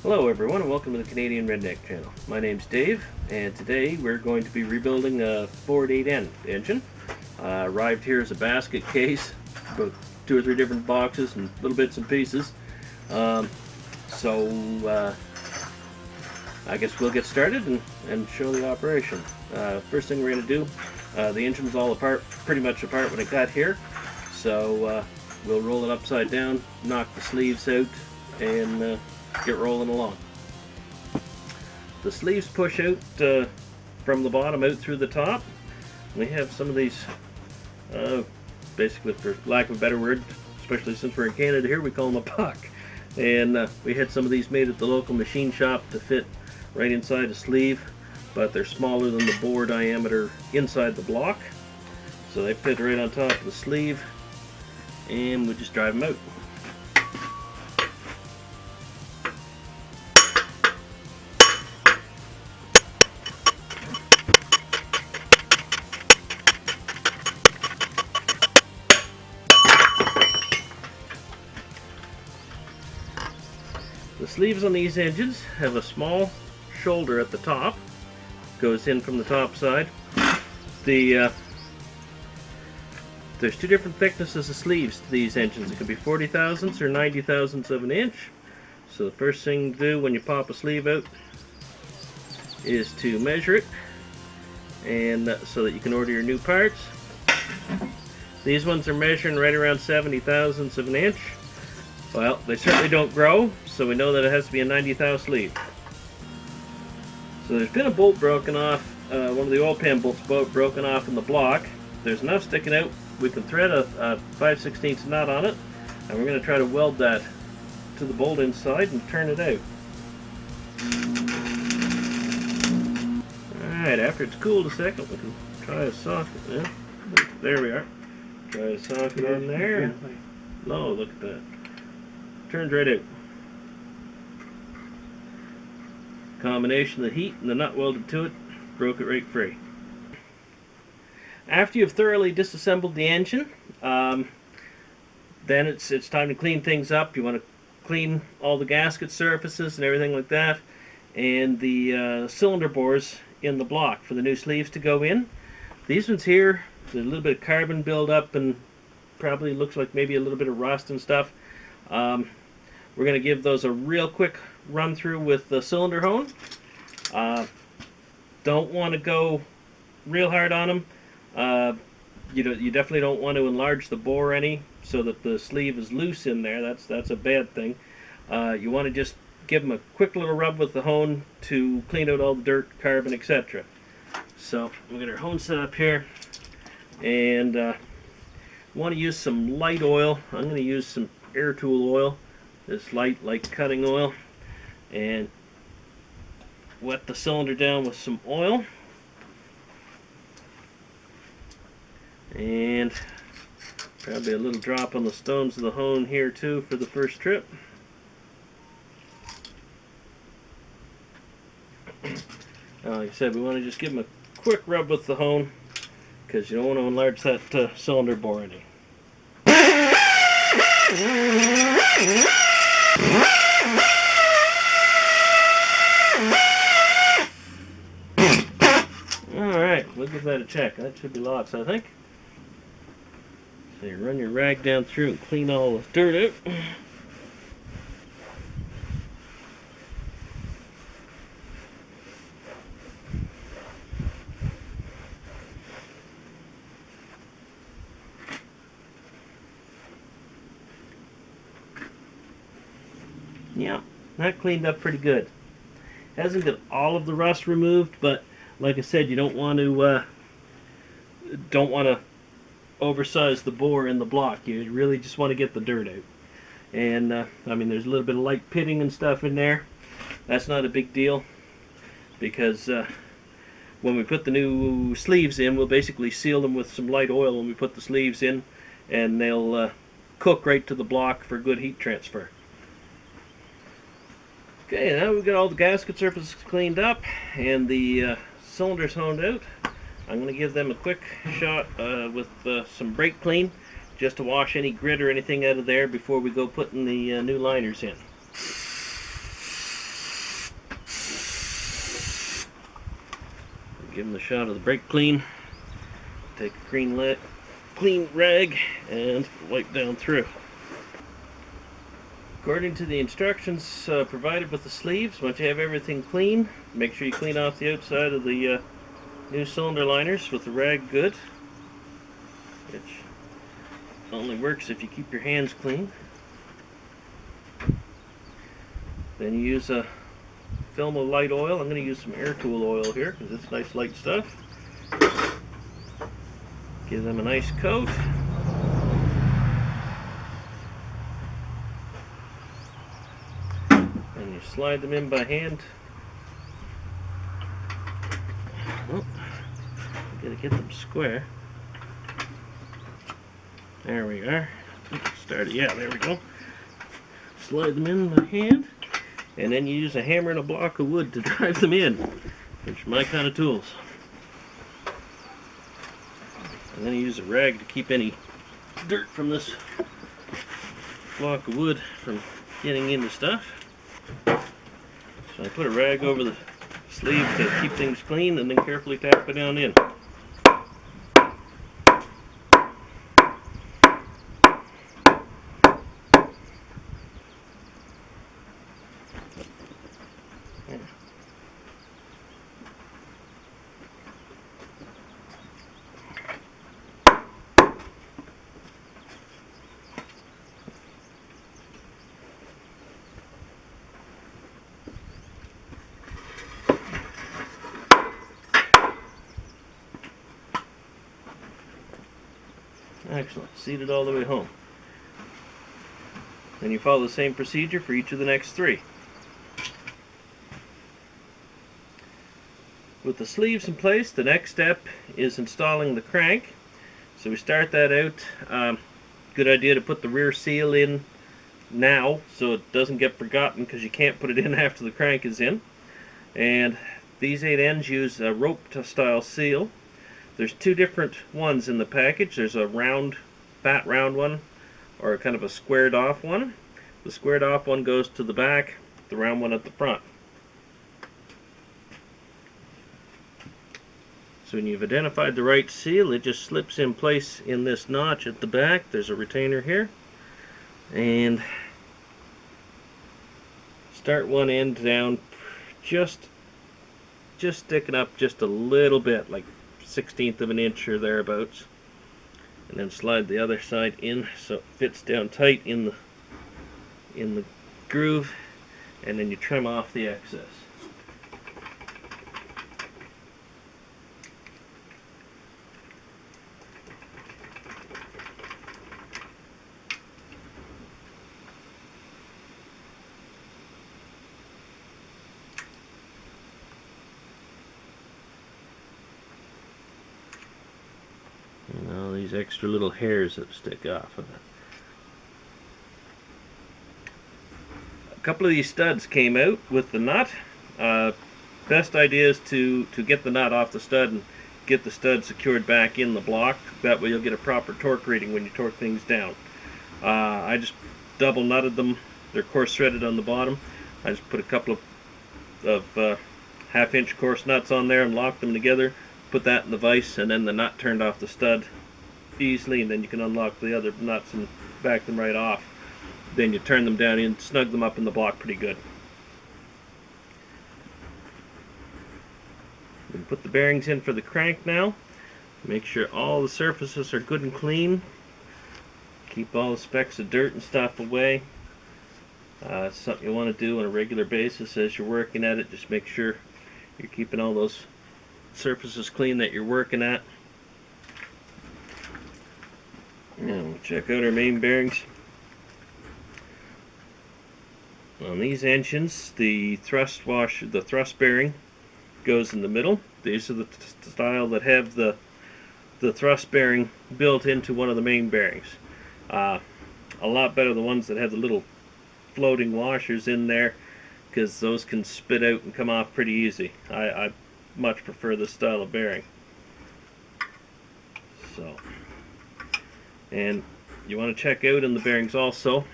Hello everyone and welcome to the Canadian Redneck channel. My name's Dave and today we're going to be rebuilding a Ford 8N engine. Arrived here as a basket case, about 2 or 3 different boxes and little bits and pieces. So I guess we'll get started and show the operation. First thing we're going to do, the engine's all apart, pretty much apart when it got here. So we'll roll it upside down, knock the sleeves out, and get rolling along. The sleeves push out from the bottom out through the top. We have some of these, basically for lack of a better word, especially since we're in Canada here, we call them a puck. And we had some of these made at the local machine shop to fit right inside a sleeve, but they're smaller than the bore diameter inside the block. So they fit right on top of the sleeve, and we just drive them out. The sleeves on these engines have a small shoulder at the top, goes in from the top side. There's 2 different thicknesses of sleeves to these engines. It could be 40 thousandths or 90 thousandths of an inch. So the first thing to do when you pop a sleeve out is to measure it, and so that you can order your new parts. These ones are measuring right around 70 thousandths of an inch. Well, they certainly don't grow, so we know that it has to be a 90 thou sleeve. So there's been a bolt broken off, one of the oil pan bolts broken off in the block. There's enough sticking out, we can thread a 5/16 knot on it, and we're going to try to weld that to the bolt inside and turn it out. Alright, after it's cooled a second, we can try a socket. Yeah, there we are. Try a socket on there. No, look at that. Turns right out. Combination of the heat and the nut welded to it broke it right free. After you've thoroughly disassembled the engine, then it's time to clean things up. You want to clean all the gasket surfaces and everything like that, and the cylinder bores in the block for the new sleeves to go in. These ones here, there's a little bit of carbon buildup and probably looks like maybe a little bit of rust and stuff. We're going to give those a real quick run through with the cylinder hone. Don't want to go real hard on them. You definitely don't want to enlarge the bore any so that the sleeve is loose in there. That's a bad thing. You want to just give them a quick little rub with the hone to clean out all the dirt, carbon, etc. So we've got our hone set up here, and want to use some light oil. I'm going to use some air tool oil. This light cutting oil, and wet the cylinder down with some oil, and probably a little drop on the stones of the hone here too for the first trip. Like I said, we want to just give them a quick rub with the hone because you don't want to enlarge that cylinder bore any. Alright, we'll give that a check. That should be lots, I think. So you run your rag down through and clean all the dirt out. Yeah, that cleaned up pretty good. Hasn't got all of the rust removed, but like I said, you don't want to oversize the bore in the block. You really just want to get the dirt out. And I mean, there's a little bit of light pitting and stuff in there. That's not a big deal because when we put the new sleeves in, we'll basically seal them with some light oil when we put the sleeves in, and they'll cook right to the block for good heat transfer. Okay, now we've got all the gasket surfaces cleaned up and the cylinders honed out. I'm going to give them a quick shot with some brake clean just to wash any grit or anything out of there before we go putting the new liners in. Give them a shot of the brake clean. Take a clean rag and wipe down through. According to the instructions provided with the sleeves, once you have everything clean, make sure you clean off the outside of the new cylinder liners with the rag good, which only works if you keep your hands clean. Then you use a film of light oil. I'm going to use some air tool oil here because it's nice light stuff. Give them a nice coat. And you slide them in by hand. Oh, gotta get them square. There we are. Start it. Yeah, there we go. Slide them in by hand, and then you use a hammer and a block of wood to drive them in, which are my kind of tools. And then you use a rag to keep any dirt from this block of wood from getting into stuff. So I put a rag over the sleeve to keep things clean, and then carefully tap it down in. Excellent. Seated all the way home. Then you follow the same procedure for each of the next three. With the sleeves in place, the next step is installing the crank. So we start that out. Good idea to put the rear seal in now so it doesn't get forgotten, because you can't put it in after the crank is in. And these 8 ends use a rope style seal. There's 2 different ones in the package. There's a round, fat round one, or kind of a squared off one. The squared off one goes to the back, the round one at the front. So when you've identified the right seal, it just slips in place in this notch at the back. There's a retainer here. And start one end down, just sticking up just a little bit, like 1/16 of an inch or thereabouts, and then slide the other side in so it fits down tight in the groove, and then you trim off the excess. And all these extra little hairs that stick off of it. A couple of these studs came out with the nut. Best idea is to get the nut off the stud and get the stud secured back in the block. That way you'll get a proper torque reading when you torque things down. I just double nutted them. They're coarse threaded on the bottom. I just put a couple of 1/2 inch coarse nuts on there and locked them together. Put that in the vise, and then the nut turned off the stud easily, and then you can unlock the other nuts and back them right off. Then you turn them down and snug them up in the block pretty good. We put the bearings in for the crank now. Make sure all the surfaces are good and clean. Keep all the specks of dirt and stuff away. It's something you want to do on a regular basis as you're working at it. Just make sure you're keeping all those surfaces clean that you're working at. Now we'll check out our main bearings. On these engines, the thrust bearing goes in the middle. These are the style that have the thrust bearing built into one of the main bearings. A lot better the ones that have the little floating washers in there, because those can spit out and come off pretty easy. I much prefer this style of bearing. So, and You want to check out in the bearings also,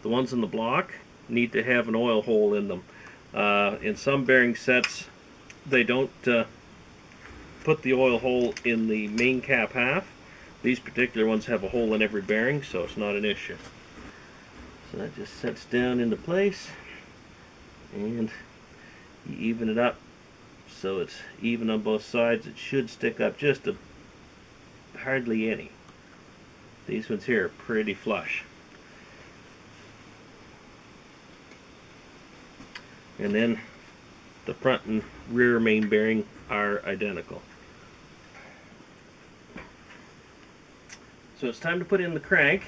the ones in the block need to have an oil hole in them. In some bearing sets, they don't put the oil hole in the main cap half. These particular ones have a hole in every bearing, so it's not an issue. So that just sets down into place, and you even it up so it's even on both sides. It should stick up just hardly any. These ones here are pretty flush. And then the front and rear main bearing are identical. So it's time to put in the crank.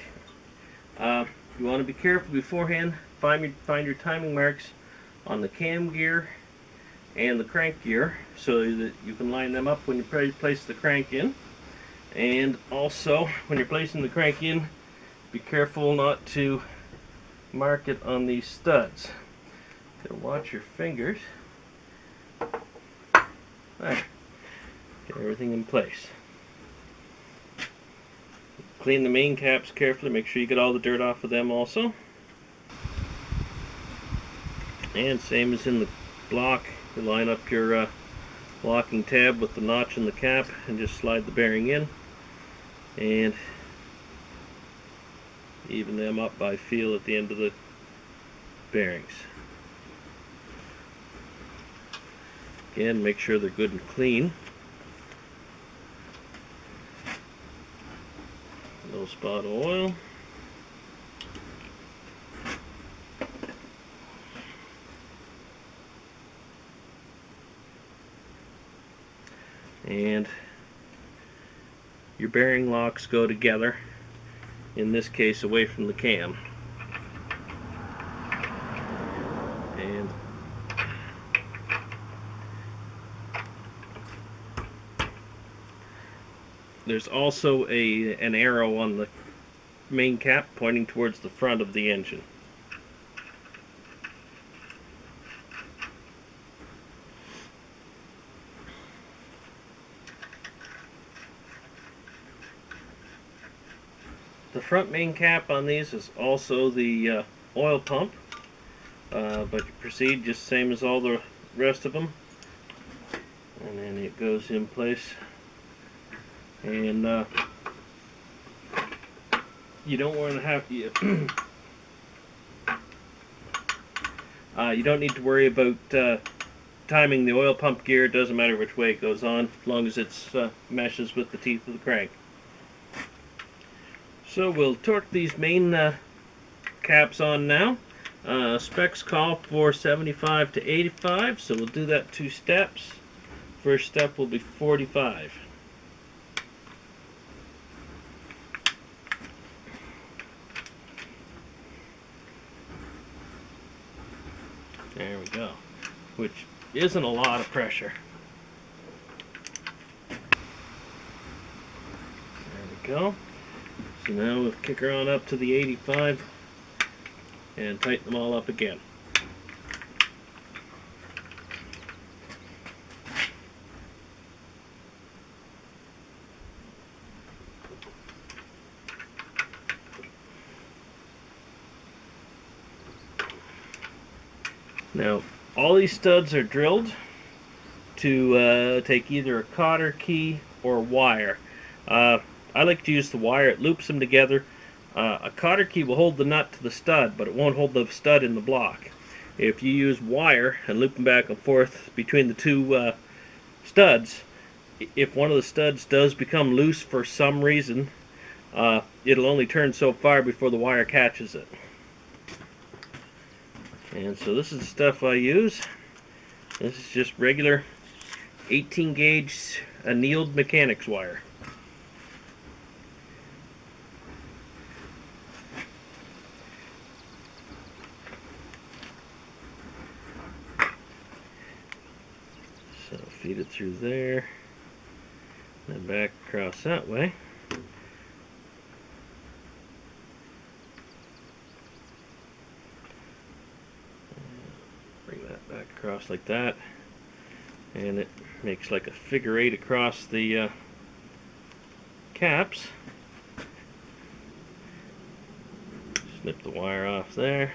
You want to be careful beforehand. Find your timing marks on the cam gear and the crank gear so that you can line them up when you place the crank in. And also, when you're placing the crank in, be careful not to mark it on these studs. So watch your fingers. There. Get everything in place. Clean the main caps carefully. Make sure you get all the dirt off of them also. And same as in the block, you line up your locking tab with the notch in the cap and just slide the bearing in and even them up by feel at the end of the bearings. Again, make sure they're good and clean. A little spot of oil. And your bearing locks go together, in this case away from the cam. And there's also an arrow on the main cap pointing towards the front of the engine. The front main cap on these is also the oil pump, but you proceed just same as all the rest of them, and then it goes in place. And you don't want to have you don't need to worry about timing the oil pump gear. It doesn't matter which way it goes on, as long as it's meshes with the teeth of the crank. So we'll torque these main caps on now. Specs call for 75 to 85, so we'll do that 2 steps. First step will be 45. There we go, which isn't a lot of pressure. There we go. So now we'll kick her on up to the 85 and tighten them all up again. Now, all these studs are drilled to take either a cotter key or wire. I like to use the wire. It loops them together. A cotter key will hold the nut to the stud, but it won't hold the stud in the block. If you use wire and loop them back and forth between the two studs, if one of the studs does become loose for some reason, it'll only turn so far before the wire catches it. And so this is the stuff I use. This is just regular 18 gauge annealed mechanics wire. So feed it through there, then back across that way. Bring that back across like that, and it makes like a figure 8 across the caps. Snip the wire off there.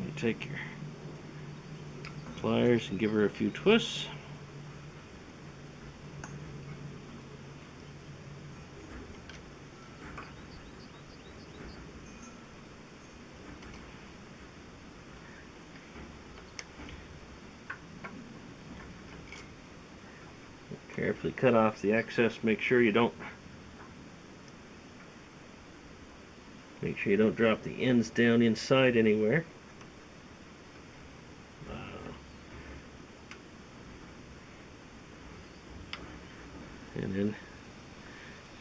You take your pliers and give her a few twists. Carefully cut off the excess. Make sure you don't drop the ends down inside anywhere. And then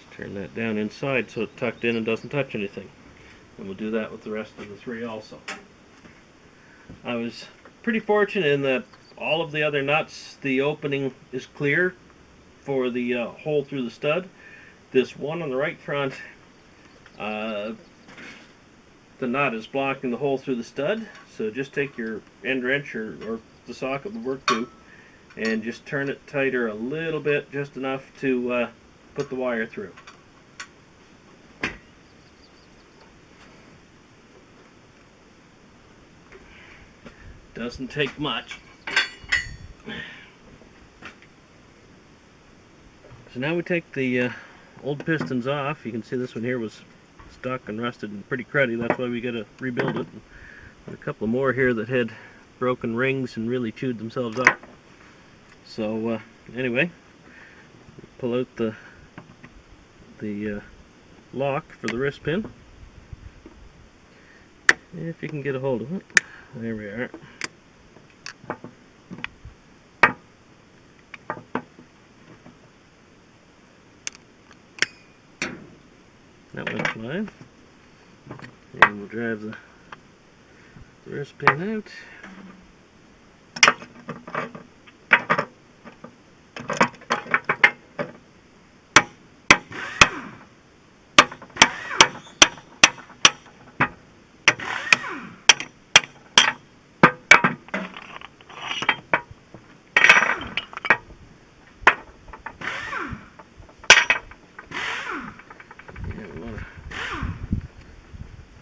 just turn that down inside so it's tucked in and doesn't touch anything. And we'll do that with the rest of the three also. I was pretty fortunate in that all of the other nuts, the opening is clear for the hole through the stud. This one on the right front, the nut is blocking the hole through the stud, so just take your end wrench or the socket will work too, and just turn it tighter a little bit, just enough to put the wire through. Doesn't take much. So now we take the old pistons off. You can see this one here was stuck and rusted and pretty cruddy. That's why we got to rebuild it. And a couple more here that had broken rings and really chewed themselves up. So anyway, pull out the lock for the wrist pin. If you can get a hold of it. There we are. That went fine. And we'll drive the wrist pin out.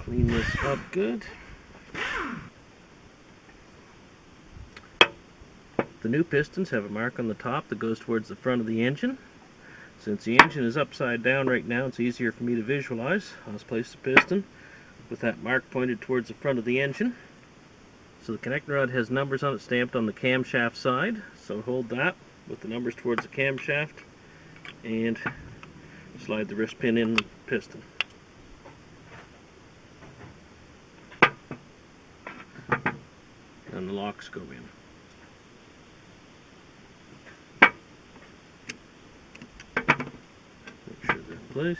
Clean this up good. The new pistons have a mark on the top that goes towards the front of the engine. Since the engine is upside down right now, it's easier for me to visualize. I'll just place the piston with that mark pointed towards the front of the engine. So the connecting rod has numbers on it stamped on the camshaft side. So hold that with the numbers towards the camshaft and slide the wrist pin in the piston. And the locks go in. Make sure they're in place.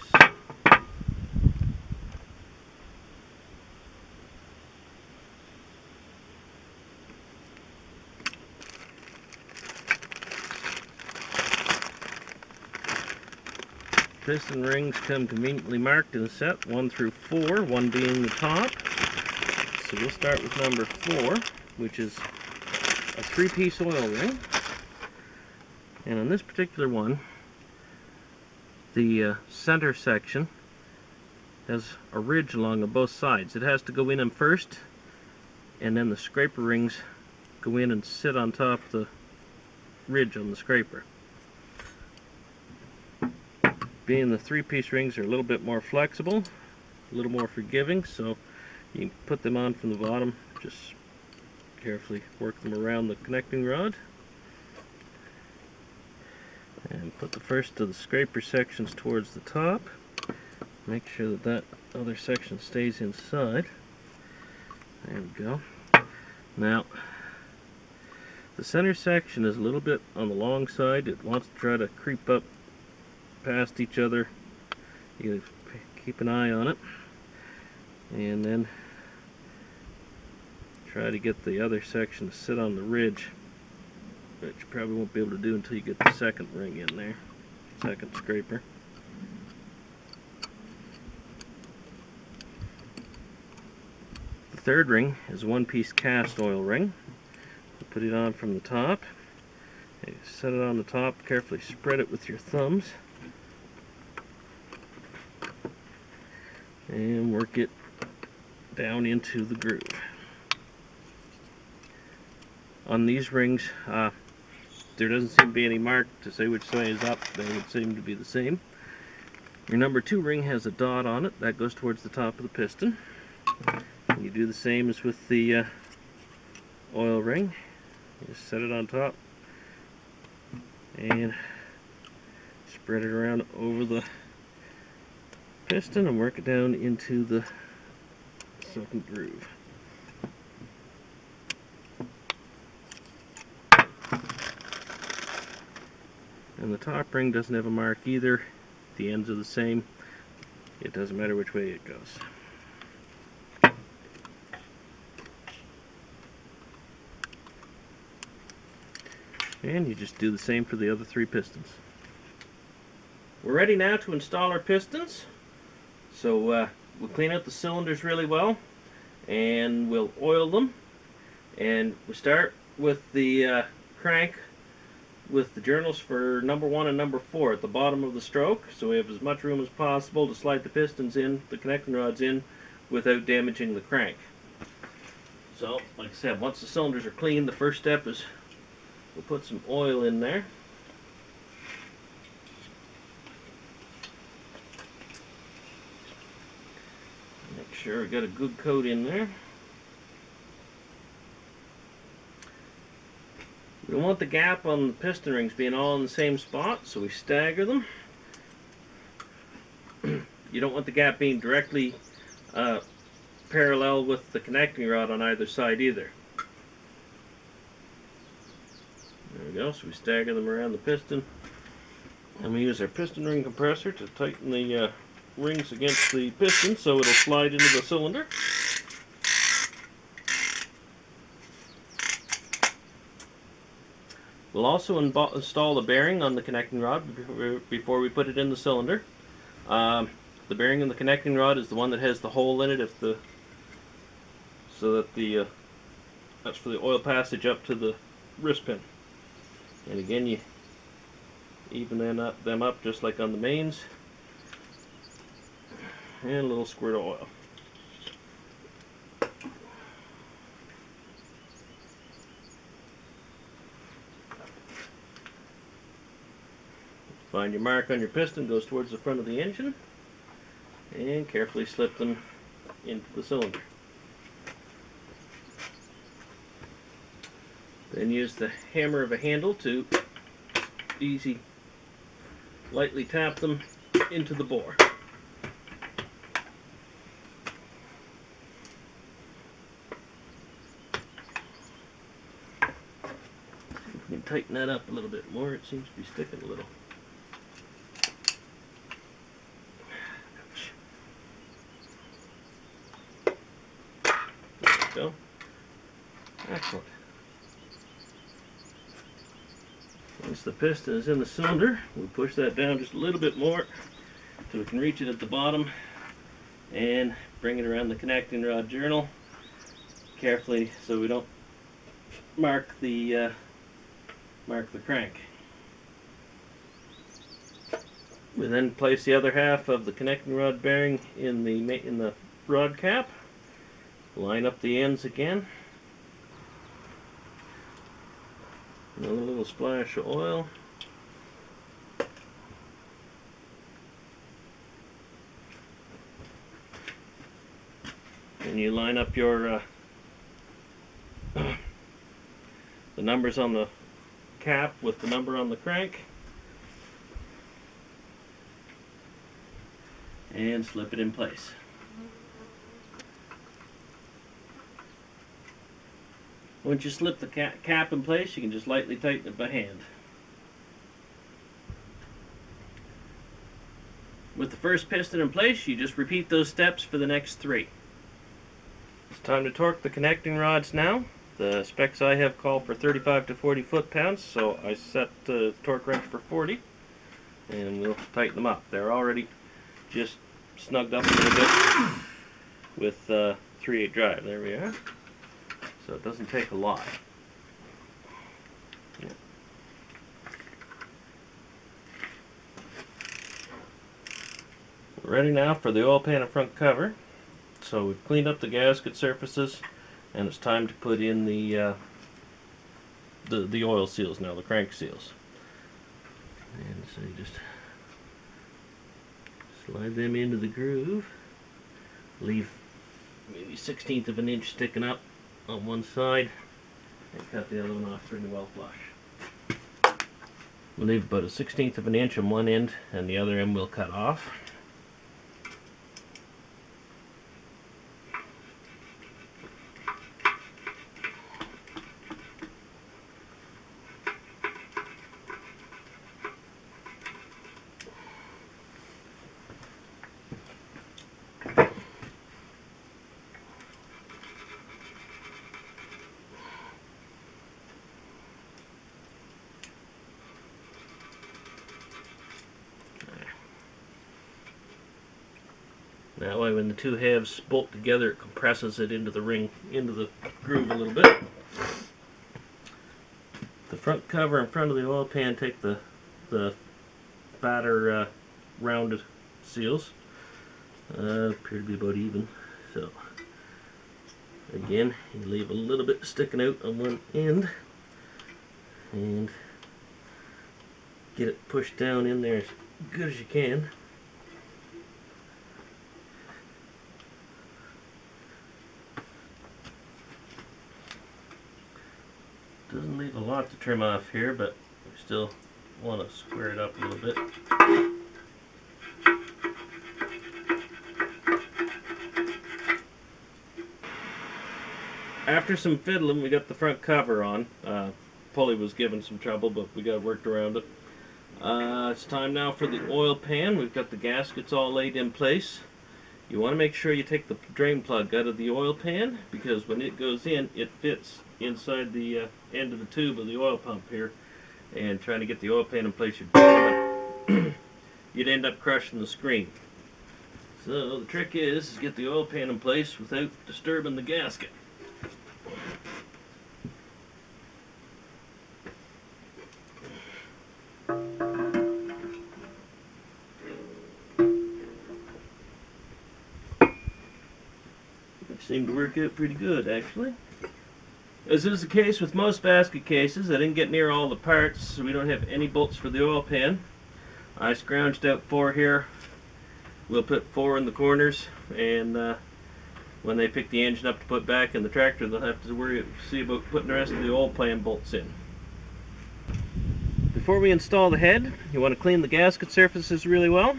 Piston rings come conveniently marked in a set 1 through 4, 1 being the top. So we'll start with number 4, which is a 3-piece oil ring. And on this particular one, the center section has a ridge along both sides. It has to go in them first, and then the scraper rings go in and sit on top of the ridge on the scraper. Being the 3-piece rings are a little bit more flexible, a little more forgiving, so you can put them on from the bottom. Just carefully work them around the connecting rod. And put the first of the scraper sections towards the top. Make sure that that other section stays inside. There we go. Now, the center section is a little bit on the long side. It wants to try to creep up past each other. You keep an eye on it. And then try to get the other section to sit on the ridge, but you probably won't be able to do until you get the second ring in there, second scraper. The third ring is a 1-piece cast oil ring. We'll put it on from the top, Okay, set it on the top, carefully spread it with your thumbs, and work it down into the groove. On these rings, there doesn't seem to be any mark to say which way is up. They would seem to be the same. Your number 2 ring has a dot on it. That goes towards the top of the piston. And you do the same as with the oil ring. You just set it on top and spread it around over the piston and work it down into the second groove. And the top ring doesn't have a mark either. The ends are the same. It doesn't matter which way it goes. And you just do the same for the other 3 pistons. We're ready now to install our pistons. So we'll clean out the cylinders really well, and we'll oil them. And we start with the crank with the journals for number 1 and number 4 at the bottom of the stroke, so we have as much room as possible to slide the pistons in, the connecting rods in, without damaging the crank. So, like I said, once the cylinders are clean, the first step is we'll put some oil in there. Make sure we got a good coat in there. We don't want the gap on the piston rings being all in the same spot, so we stagger them. You don't want the gap being directly parallel with the connecting rod on either side either. There we go, so we stagger them around the piston. And we use our piston ring compressor to tighten the rings against the piston so it'll slide into the cylinder. We'll also install the bearing on the connecting rod before we put it in the cylinder. The bearing in the connecting rod is the one that has the hole in it, so that that's for the oil passage up to the wrist pin. And again, you even them up just like on the mains, and a little squirt of oil. Find your mark on your piston, goes towards the front of the engine, and carefully slip them into the cylinder. Then use the hammer of a handle to lightly tap them into the bore. See if we can tighten that up a little bit more. It seems to be sticking a little. There we go. Excellent. Once the piston is in the cylinder, we push that down just a little bit more so we can reach it at the bottom and bring it around the connecting rod journal carefully so we don't mark the crank. We then place the other half of the connecting rod bearing in the rod cap. Line up the ends again. Another little splash of oil. And you line up your the numbers on the cap with the number on the crank. And slip it in place. Once you slip the cap in place, you can just lightly tighten it by hand. With the first piston in place, you just repeat those steps for the next 3. It's time to torque the connecting rods now. The specs I have call for 35 to 40 foot-pounds, so I set the torque wrench for 40, and we'll tighten them up. They're already just snugged up a little bit with 3/8 drive. There we are. So it doesn't take a lot. Yeah. Ready now for the oil pan and front cover. So we've cleaned up the gasket surfaces, and it's time to put in the oil seals now, the crank seals. And so you just slide them into the groove. Leave maybe 1/16 of an inch sticking up on one side, and cut the other one off pretty well flush. We'll leave about 1/16 of an inch on one end, and the other end we'll cut off. That way when the two halves bolt together, it compresses it into the ring, into the groove a little bit. The front cover in front of the oil pan, take the fatter rounded seals. Appear to be about even. So again, you leave a little bit sticking out on one end and get it pushed down in there as good as you can. Doesn't leave a lot to trim off here, but we still want to square it up a little bit. After some fiddling, we got the front cover on. Pulley was giving some trouble, but we got worked around it. It's time now for the oil pan. We've got the gaskets all laid in place. You want to make sure you take the drain plug out of the oil pan, because when it goes in, it fits inside the end of the tube of the oil pump here. And trying to get the oil pan in place, you'd end up crushing the screen. So the trick is get the oil pan in place without disturbing the gasket. Seemed to work out pretty good, actually. As is the case with most basket cases, I didn't get near all the parts, so we don't have any bolts for the oil pan. I scrounged out 4 here. We'll put 4 in the corners, and when they pick the engine up to put back in the tractor, they'll have to see about putting the rest of the oil pan bolts in. Before we install the head, you want to clean the gasket surfaces really well,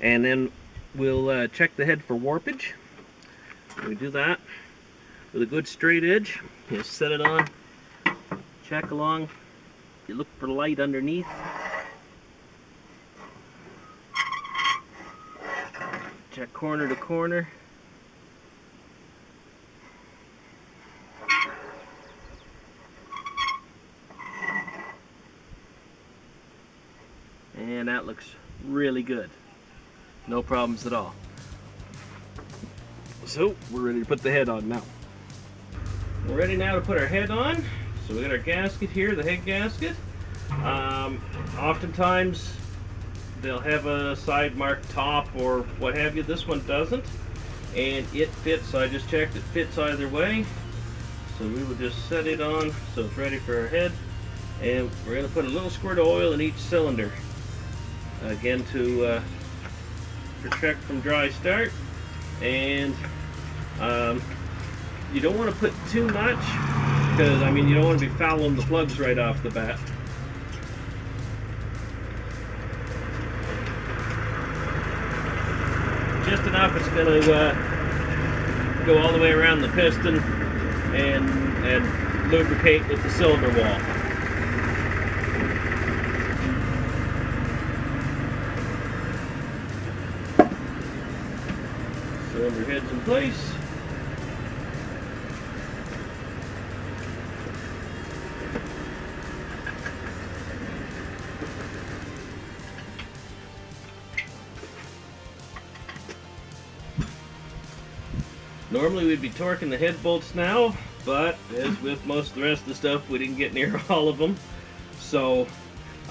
and then we'll check the head for warpage. We do that with a good straight edge. You set it on, check along, you look for light underneath. Check corner to corner. And that looks really good. No problems at all. So we're ready to put the head on now. We're ready now to put our head on. So we got our gasket here, the head gasket. Oftentimes they'll have a side marked top or what have you. This one doesn't, and it fits. I just checked, it fits either way. So we will just set it on so it's ready for our head, and we're going to put a little squirt of oil in each cylinder. Again, to protect from dry start. And you don't want to put too much, because I mean you don't want to be fouling the plugs right off the bat. Just enough it's going to go all the way around the piston and lubricate with the cylinder wall. Cylinder head's in place. Normally we'd be torquing the head bolts now, but as with most of the rest of the stuff, we didn't get near all of them. So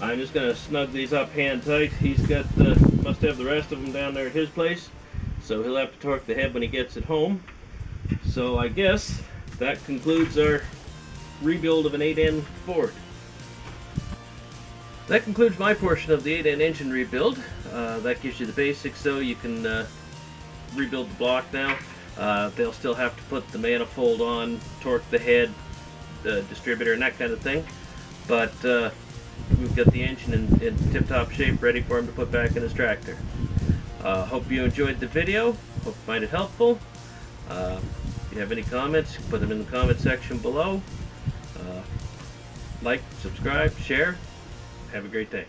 I'm just going to snug these up hand tight. He's got the must have the rest of them down there at his place, so he'll have to torque the head when he gets it home. So I guess that concludes our rebuild of an 8N Ford. That concludes my portion of the 8N engine rebuild. That gives you the basics, so you can rebuild the block now. They'll still have to put the manifold on, torque the head, the distributor, and that kind of thing. But we've got the engine in tip-top shape, ready for him to put back in his tractor. Hope you enjoyed the video. Hope you find it helpful. If you have any comments, put them in the comment section below. Like, subscribe, share. Have a great day.